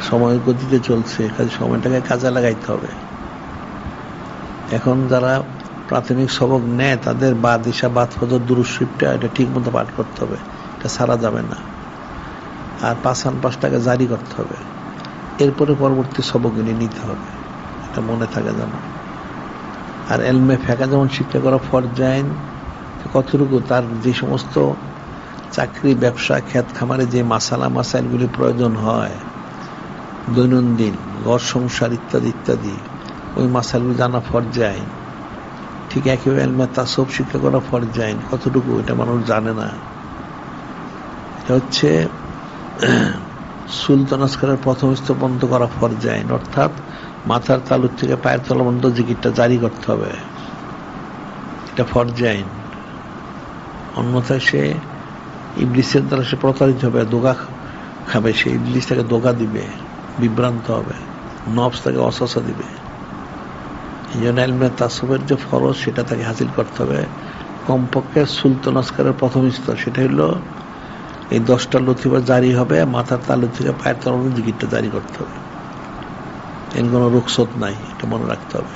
সময়ের গতিতে চলছে, কাজে সময়টাকে কাজে লাগাইতে হবে। এখন যারা প্রাথমিক সবক নেয় তাদের বাদ ইশা বাদ ফজর দুরূদ শরীফটা এটা ঠিক মতো পাঠ করতে হবে, এটা ছাড়া যাবে না। আর পাঁচটাকে জারি করতে হবে, এরপরে পরবর্তী সবকগুলি নিতে হবে, এটা মনে থাকে যেন। আর এলমে ফেকা যেমন শিক্ষা করা ফরজ আইন, কতটুকু তার যে সমস্ত চাকরি ব্যবসা ক্ষেত খামারে যে মাসাইলগুলি প্রয়োজন হয় দৈনন্দিন ঘর সংসার ইত্যাদি ইত্যাদি, ওই মাসাইলগুলি জানা ফরজ আইন। ঠিক একইভাবে এলমে তাসাউফ শিক্ষা করা ফরজ আইন, কতটুকু এটা মানুষ জানে না। এটা হচ্ছে সুলতান আসকারের প্রথম স্তর বন্ধ করা ফরজ আইন, অর্থাৎ মাথার তালুর থেকে পায়ের তলা পর্যন্ত জিকিরটা জারি করতে হবে, এটা ফরজ আইন। অন্যথায় সে ইবলিসের দ্বারা সে প্রতারিত হবে, ধোঁকা খাবে, সে ইবলিস তাকে ধোঁকা দিবে, বিভ্রান্ত হবে, নফস তাকে অসসা দিবে। এই জন্য ইলমে তাসাউফের যে ফরজ সেটা তাকে হাসিল করতে হবে। কমপক্ষে সুলতান আসকারের প্রথম স্তর সেটা হলো এই 10টা লতিফা জারি হবে, মাথার তালু থেকে পায়ের তলা পর্যন্ত জিকিরটা জারি করতে হবে, এর কোনো রুখসত নাই, এটা মনে রাখতে হবে।